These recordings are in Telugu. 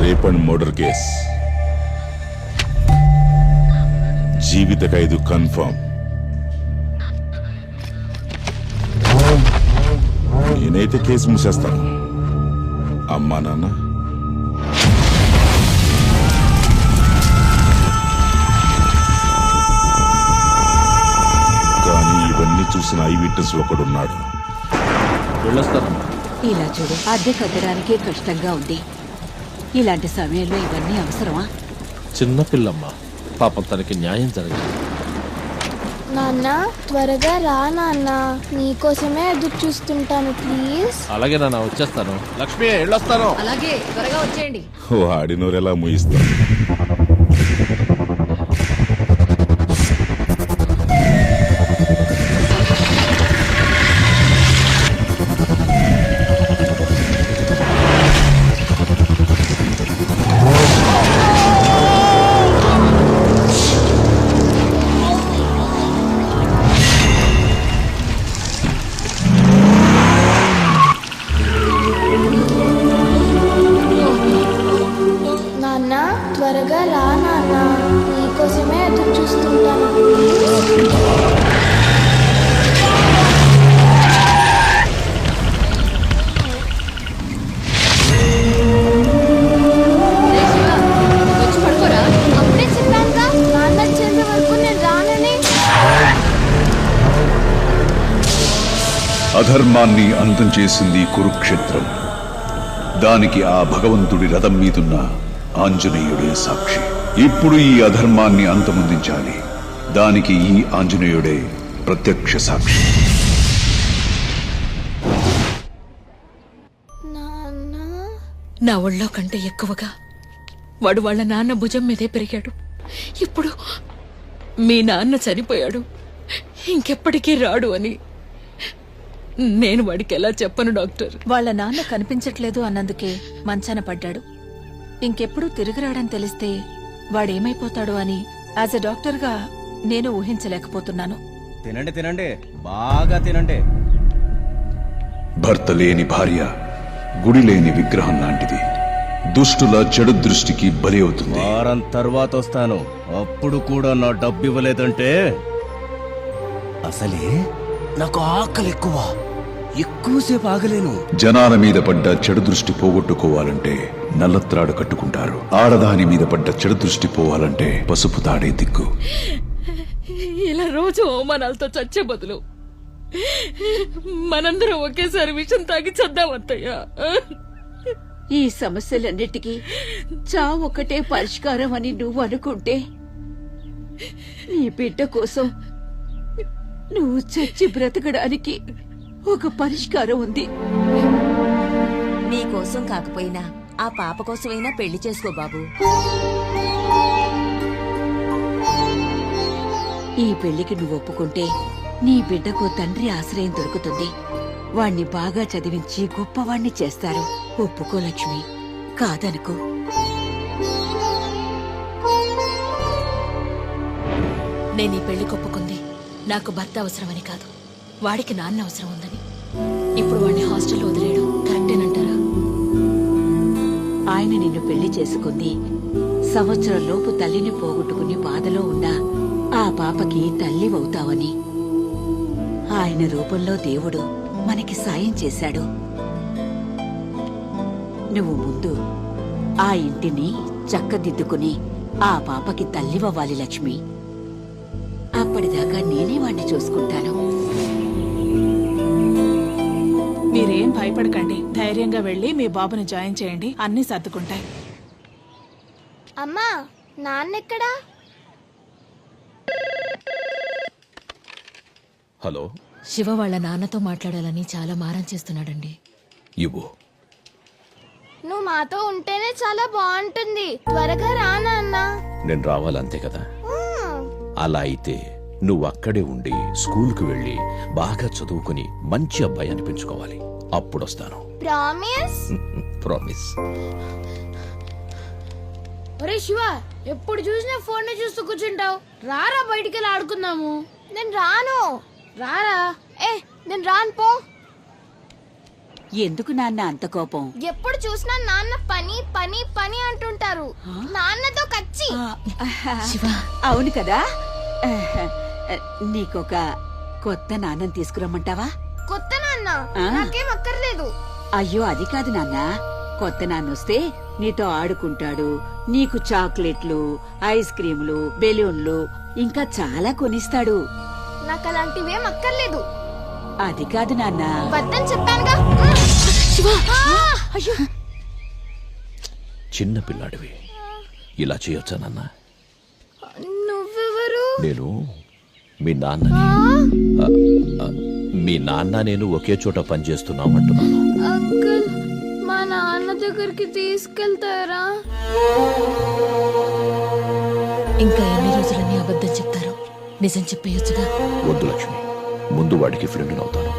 రేప్ అండ్ మర్డర్ కేస్, జీవిత ఖైదు కన్ఫర్మ్. నేనైతే కేసు మూసేస్తాను. అమ్మా నాన్న కానీ ఇవన్నీ చూసిన ఐ విట్నెస్ ఒకడున్నాడు. ఇలా చూడు, అద్దె కట్టడానికే కష్టంగా ఉంది. ఇలాంటి సమయంలో ఇవన్నీ అవసరమా? చిన్నపిల్లమ్మ, పాపం తనకి న్యాయం జరగాలి. నాన్న త్వరగా రా నాన్న, నీకోసమే ఎదురు చూస్తుంటాను ప్లీజ్. అలాగే నాన్న, వచ్చేస్తాను. లక్ష్మి వెళ్ళొస్తాను. అలాగే త్వరగా వచ్చేయండి. వాడినోరెలా ముయిస్తాను. నాన్న త్వరగా రా నాన్న, నీకోసమే ఎదురు చూస్తుంటాను ప్లీజ్. అప్పుడే చెప్పానుగా నాన్న వచ్చేంత వరకు నేను రానని. అధర్మాన్ని అంతం చేసింది కురుక్షేత్రం. దానికి ఆ భగవంతుడి రథం మీదున్న ఆంజనేయుడే సాక్షి. ఇప్పుడు ఈ అధర్మాన్ని అంతమొందించాలి. దానికి ఈ ఆంజనేయుడే ప్రత్యక్ష సాక్షి. నాన్న నా ఒళ్ళో కంటే ఎక్కువగా వాడు వాళ్ళ నాన్న భుజం మీదే పెరిగాడు. ఇప్పుడు మీ నాన్న చనిపోయాడు, ఇంకెప్పటికీ రాడు అని నేను వాడికి ఎలా చెప్పను డాక్టర్? వాళ్ళ నాన్న కనిపించట్లేదు అన్నందుకే మంచాన పడ్డాడు. ఇంకెప్పుడు తిరిగి రాడని తెలిస్తే వాడేమైపోతాడు అని యాజ్ ఎ డాక్టర్గా నేను ఊహించలేకపోతున్నాను. తినండి తినండి, బాగా తినండి. భర్త లేని భార్య గుడి లేని విగ్రహం లాంటిది. దుష్టుల చెడు దృష్టికి బలి అవుతుంది. వారం తర్వాత వస్తాను. అప్పుడు కూడా నా డబ్బు ఇవ్వలేదంటే అసలే నాకు ఆకలి ఎక్కువసేపు ఆగలేను. జనాల మీద పడ్డ చెడు దృష్టి పోగొట్టుకోవాలంటే నల్లత్రాడు కట్టుకుంటారు. ఆడదాని మీద పడ్డ చెడు దృష్టి పోవాలంటే పసుపు తాడే దిక్కు. ఇలా రోజు అవమానాలతో చచ్చే బదులు మనందరం ఒకేసారి విషం తాగి చద్దామత్తయ్యా. ఈ సమస్యలన్నిటికీ చావు ఒకటే పరిష్కారం అని నువ్వు అనుకుంటే నీ బిడ్డ కోసం నువ్వు చచ్చి బ్రతకడానికి ఒక పరిష్కారం ఉంది. నీకోసం కాకపోయినా ఆ పాప కోసమైనా పెళ్లి చేసుకో బాబు. ఈ పెళ్లికి నువ్వు ఒప్పుకుంటే నీ బిడ్డకు తండ్రి ఆశ్రయం దొరుకుతుంది. వాణ్ణి బాగా చదివించి గొప్పవాణ్ణి చేస్తారు. ఒప్పుకో లక్ష్మి, కాదనుకో. నేను ఈ పెళ్లి కొప్పుకుంది నాకు భర్త అవసరమని కాదు, వాడికి నాన్న అవసరం ఉందని. ఇప్పుడు వాడిని హాస్టల్లో వదిలేయడం కరెక్టేనంటారా? ఆయన నిన్ను పెళ్లి చేసుకుంది సంవత్సరం లోపు తల్లిని పోగొట్టుకుని బాధలో ఉన్నా ఆ పాపకి తల్లివవుతావని. ఆయన రూపంలో దేవుడు మనకి సాయం చేశాడు. నువ్వు ముందు ఆ ఇంటిని చక్కదిద్దుకుని ఆ పాపకి తల్లివ్వాలి లక్ష్మి. అప్పటిదాకా నేనే వాణ్ణి చూసుకుంటాను. మీరేం భయపడకండి, ధైర్యంగా వెళ్ళి మీ బాబుని జాయిన్ చేయండి, అన్నీ సర్దుకుంటాయి. అమ్మా నాన్నెక్కడా? హలో, శివ వాళ్ళ నాన్నతో మాట్లాడాలని చాలా మారం చేస్తున్నాడండి. ఇవ్వు. నువ్వు మాతో ఉంటేనే చాలా బాగుంటుంది. త్వరగా రా నాన్న. నేను రావాలంతే కదా? అలా అయితే నువ్వు అక్కడే ఉండి స్కూల్కి వెళ్ళి బాగా చదువుకుని మంచి అబ్బాయి అనిపించుకోవాలి. అప్పుడొస్తాను. ప్రామిస్? ప్రామిస్. ఒరే శివ, ఎప్పుడు చూసినా ఫోన్ చూస్తూ కూర్చుంటావు. రారా బయటికి వెళ్ళి ఆడుకుందాము. నేను రాను. రారా. నేను రాను పో. ఎందుకు నాన్న అంత కోపం? ఎప్పుడు చూసినా నాన్న పని పని పని అంటుంటారు. నాన్నతో కచ్చి. అవును కదా. నీకొక కొత్త నాన్నని తీసుకురమ్మంటావా? కొత్త నాన్న నాకేం అక్కర్లేదు. అయ్యో అది కాదు నాన్న, కొత్త నాన్నొస్తే నీతో ఆడుకుంటాడు, నీకు చాక్లెట్లు, ఐస్ క్రీములు, బెలూన్లు ఇంకా చాలా కొనిస్తాడు. నాకు అలాంటివేం అక్కర్లేదు. అది కాదు నాన్న. వద్దని చెప్పానుగా. చిన్న పిల్లాడివి, ఇలా చేయొచ్చా నాన్న? నువ్వెవరు? నేను మీ నాన్నని. మీ నాన్న నేను ఒకే చోట పనిచేస్తున్నామంటున్నాను. అంకుల్, మా నాన్న దగ్గరికి తీసుకెళ్తారా? ఇంకా ఎన్ని రోజులని అబద్ధం చెప్తారు? నిజం చెప్పేయొచ్చుగా. వద్దు లక్ష్మి, ముందు వాడికి ఫ్రెండ్ అవుతాను,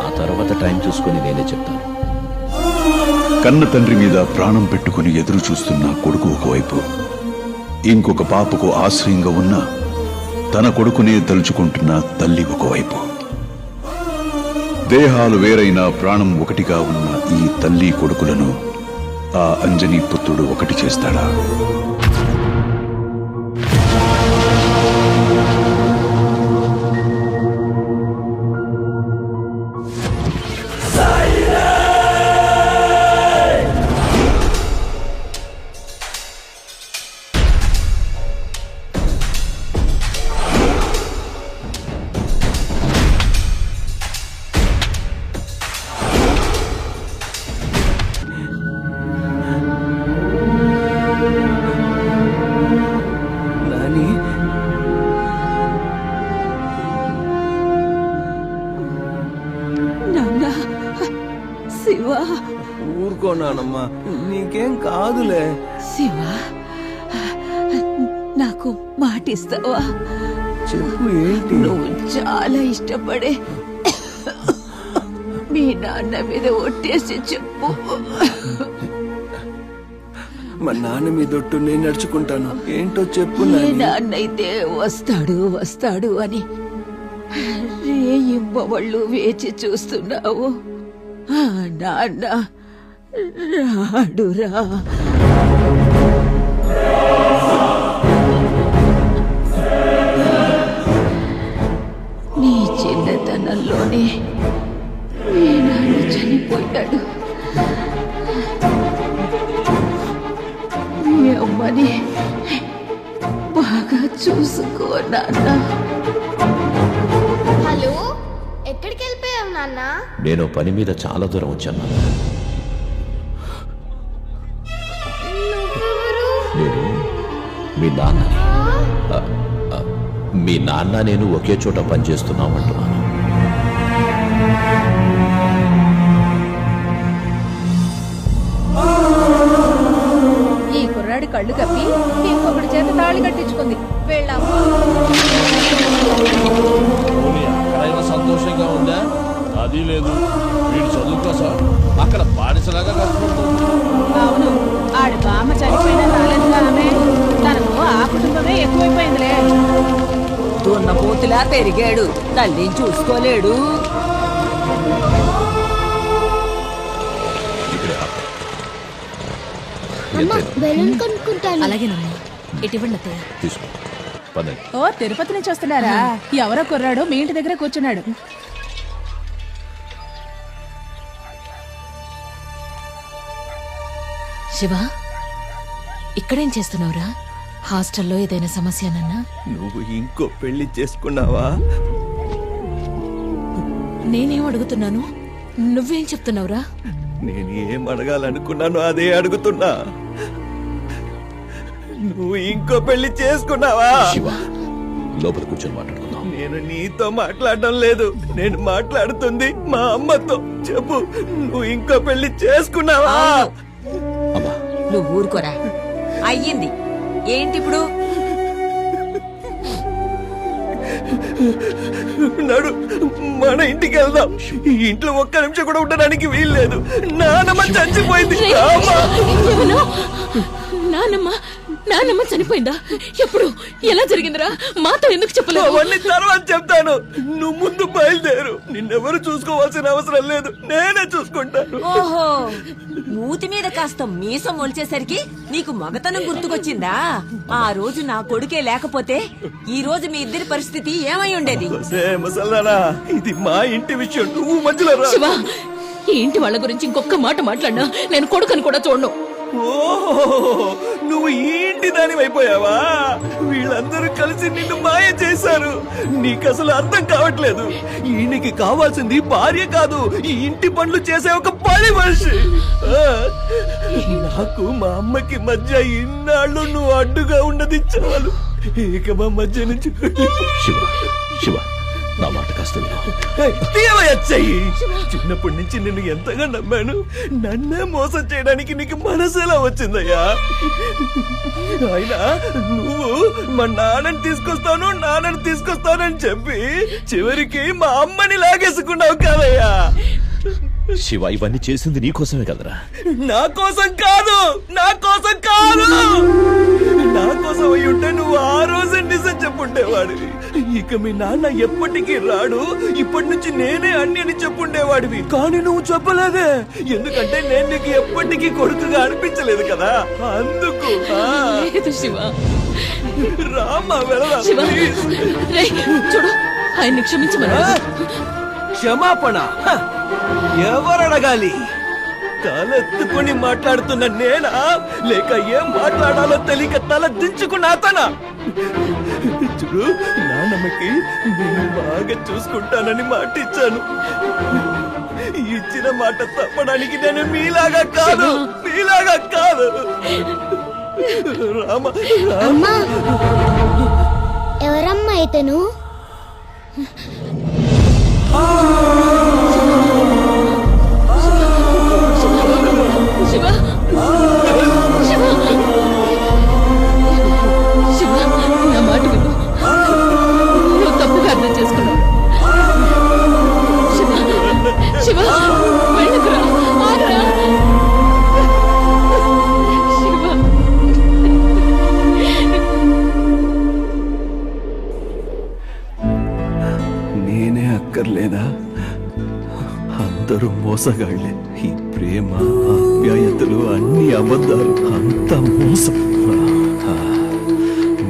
ఆ తర్వాత టైం చూసుకుని నేనే చెప్తాను. కన్న తండ్రి మీద ప్రాణం పెట్టుకుని ఎదురు చూస్తున్న కొడుకు ఒకవైపు, ఇంకొక పాపకు ఆశ్రయంగా ఉన్న తన కొడుకునే తలుచుకుంటున్న తల్లి ఒకవైపు. దేహాలు వేరైన ప్రాణం ఒకటిగా ఉన్న ఈ తల్లి కొడుకులను ఆ అంజనీ పుత్రుడు ఒకటి చేస్తాడా? నాన్న, శివ. ఊరుకోనానమ్మా, నీకేం కాదులే. శివ, నాకు మాటిస్తావా? చెప్పు, ఏంటి? నువ్వు చాలా ఇష్టపడే మీ నాన్న మీద ఒట్టేసి చెప్పు. మా నాన్న మీద ఒట్టు నేను నడుచుకుంటాను. ఏంటో చెప్పు. ఏ నాన్నైతే వస్తాడు వస్తాడు అని రేయింబవళ్ళు వేచి చూస్తున్నావు, ఆ నాన్న రాడురా. నీ చిన్నతనంలోనే మీ నాన్న చనిపోయాడు. మీ అమ్మని బాగా చూసుకో నాన్న. హలో, ఎక్కడికి వెళ్ళిపోయావు నాన్న? నేను పని మీద చాలా దూరం వచ్చాను నాన్న. నువ్వెవరు? నేను మీ నాన్నని. మీ నాన్న నేను ఒకే చోట పనిచేస్తున్నామంటున్నాను. ఈ కుర్రాడి కళ్ళు కప్పి ఇంకొకటి చేత తాళి కట్టించుకుంది. వెళ్ళాము. అక్కడైనా సంతోషంగా ఉందా? అది లేదు. వీడు చదువు కోసం అక్కడ బానిసలాగా కష్టపడుతుంది. అవును, ఆడి బామ్మ చనిపోయినా రాలేదుగా ఆమె. తనకు ఆ కుటుంబమే ఎక్కువైపోయిందిలే. దున్నపోతులా పెరిగాడు, తల్లిని చూసుకోలేడు. ఇక్కడే ఆపు. అమ్మ, బెలూన్ కొనుక్కుంటాను. అలాగేనమ్మా, ఇటువంటి అత్తయ్య. తీసుకో, పదండి. ఓ, తిరుపతి నుంచి వస్తున్నారా? ఎవరో కుర్రాడు మీ ఇంటి దగ్గర కూర్చున్నాడు. శివ, ఇక్కడేం చేస్తున్నావురా? హాస్టల్లో ఏదైనా సమస్యనన్నా? నువ్వు ఇంకో పెళ్లి చేసుకున్నావా? నేనేం అడుగుతున్నాను, నువ్వేం చెప్తున్నావురా? నేను ఏం అడగాలనుకున్నాను అదే అడుగుతున్నా. నువ్వు ఇంకో పెళ్లి చేసుకున్నావా? శివ, లోపల కూర్చొని మాట్లాడుకుందాం. నేను నీతో మాట్లాడడం లేదు, నేను మాట్లాడుతుంది మా అమ్మతో. చెప్పు, నువ్వు ఇంకో పెళ్లి చేసుకున్నావా? అమ్మా, నువ్వు ఊరుకోరా. అయ్యింది ఏంటి ఇప్పుడు? నడు, మన ఇంటికి వెళ్దాం. ఈ ఇంట్లో ఒక్క నిమిషం కూడా ఉండడానికి వీల్లేదు. నానమ్మ చచ్చిపోయింది. నానమ్మ నాన్నమ్మ చనిపోయిందా? ఎప్పుడు? ఎలా జరిగిందిరా? మాతో ఎందుకు చెప్పలేదు? అవన్నీ తర్వాత చెప్తాను. నువ్వు ముందు బయలుదేరు. నిన్నెవరు చూసుకోవాల్సిన అవసరం లేదు, నేనే చూసుకుంటాను. ఓహో, మూతి మీద కాస్త మీసం మొలిచేసరికి నీకు మగతనం గుర్తుకొచ్చిందా? ఆ రోజు నా కొడుకే లేకపోతే ఈ రోజు మీ ఇద్దరి పరిస్థితి ఏమై ఉండేది? మసల్లానా, ఇది మా ఇంటి విషయం, నువ్వు మధ్యలో రా. శివ, ఈ ఇంటి వాళ్ళ గురించి ఇంకొక మాట మాట్లాడినా నేను కొడుకని కూడా చూడను. ఓహో, నువ్వు ఈ ఇంటి దాని అయిపోయావా? వీళ్ళందరూ కలిసి నిన్ను మాయ చేశారు. నీకు అసలు అర్థం కావట్లేదు. ఈయనకి కావాల్సింది భార్య కాదు, ఈ ఇంటి పనులు చేసే ఒక పని మనిషి. ఆ, నాకు మా అమ్మకి మధ్య ఇన్నాళ్ళు నువ్వు అడ్డుగా ఉన్నది చాలు. ఇక మా మధ్య నుంచి శివ శివ, నా మాట కాస్త విను. తీయవచ్చయ్యి. చిన్నప్పటి నుంచి నిన్ను ఎంతగా నమ్మాను. నన్నే మోసం చేయడానికి నీకు మనసు ఎలా వచ్చిందయ్యా? అయినా నువ్వు మా నాన్నని తీసుకొస్తానని చెప్పి చివరికి మా అమ్మని లాగేసుకున్నావు కాదయ్యా. శివ, ఇవన్నీ చేసింది నీకోసమే కదరా? నా కోసం కాదు, నా కోసం అయి ఉంటే నువ్వు ఆ రోజే నిజం చెప్పుండేవాడివి. ఇక మీ నాన్న ఎప్పటికీ రాడు, ఇప్పటి నుంచి నేనే అన్ని అని చెప్పుండేవాడివి. కానీ నువ్వు చెప్పలేదే, ఎందుకంటే నేను నీకు ఎప్పటికీ కొడుకుగా అనిపించలేదు కదా, అందుకు. లేదు శివ. రామ్మా వెళదాం. శివ, రేయ్, చూడు, ఆయన్ని క్షమించమని. క్షమాపణ ఎవరు అడగాలి? తలెత్తుకుని మాట్లాడుతున్న నేనా, లేక ఏం మాట్లాడాలో తెలియక తల దించుకున్న అతనా? చూడు, నాన్నమ్మకి నేను బాగా చూసుకుంటానని మాట ఇచ్చాను. ఇచ్చిన మాట తప్పడానికి నేను మీలాగా కాదు. అమ్మా, ఎవరమ్మా ఇతను? శివ, శివ, శివ, నా మాట విను. నువ్వు తప్పుగా అర్థం చేసుకున్నావు. శివ, శివ, వెళ్ళకురా, ఆగురా. శివ, నేనే అక్కర్లేదా? అందరూ మోసగాళ్లే. ఈ ప్రేమ, ఆప్యాయతలు అన్ని అబద్ధాలు, అంత మోసం.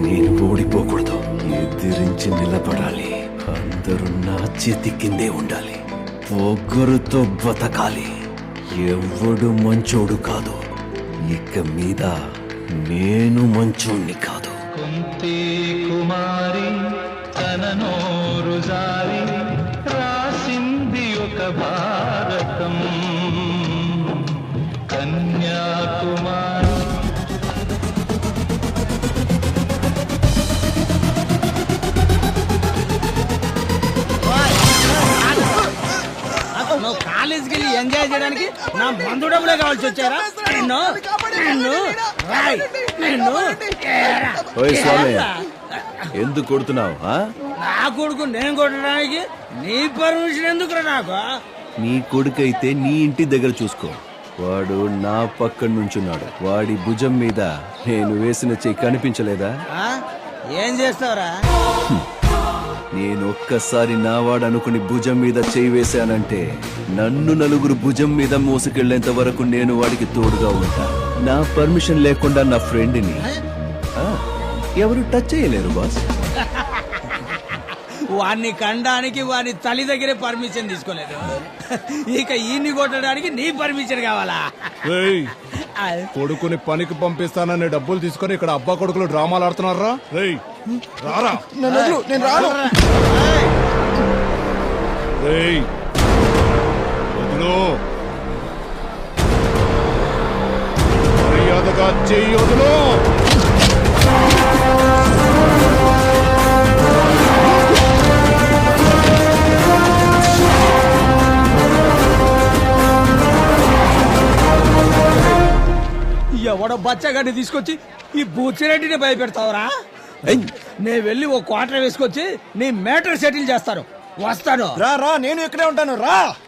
నేను ఓడిపోకూడదు, ఎదిరించి నిలబడాలి. అందరూ నా చేతి కిందే ఉండాలి. పొగరుతో బతకాలి. ఎవడు మంచోడు కాదు. ఇక మీద నేను మంచోణ్ణి కాదు. కుంతి కుమారి తన నోరు జారి రాసింది ఒక భారతం. కన్యాకుమారి నువ్వు కాలేజీకి వెళ్ళి ఎంజాయ్ చేయడానికి నా మందు డబ్బులే కావాల్సి వచ్చారా? ఎందుకు కొడుతున్నావు? నా కొడుకు నేను కొట్టడానికి నీ పర్మిషన్ ఎందుకురా నాకు? నీ కొడుకైతే నీ ఇంటి దగ్గర చూసుకో. వాడు నా పక్కన నుంచున్నాడు. వాడి భుజం మీద నేను వేసిన చెయ్యి కనిపించలేదా? ఏం చేస్తావురా? నేను ఒక్కసారి నావాడు అనుకుని భుజం మీద చేయి వేశానంటే నన్ను నలుగురు భుజం మీద మోసుకెళ్లేంత వరకు నేను వాడికి తోడుగా ఉంటా. నా పర్మిషన్ లేకుండా నా ఫ్రెండ్ని ఎవరు టచ్ చేయలేరు బాస్. వాడిని కండానికి వాడి తల్లి దగ్గరే పర్మిషన్ తీసుకోలేదు. ఇక ఈయన్ని కొట్టడానికి నీ పర్మిషన్ కావాలా? కొడుకుని పనికి పంపిస్తానని డబ్బులు తీసుకొని ఇక్కడ అబ్బా కొడుకులు డ్రామాలు ఆడుతున్నారా? రేయ్, రారా. నేను రాను. రేయ్, వదిలు. మర్యాదగా చెయ్యి వదులు. ఎవడో బచ్చగాడిని తీసుకొచ్చి ఈ బూచిరెడ్డిని భయపెడతావురా? నేను వెళ్ళి ఓ క్వార్టర్ వేసుకొచ్చి నీ మ్యాటర్ సెటిల్ చేస్తాను. వస్తాను. రా, నేను ఇక్కడే ఉంటాను. రా.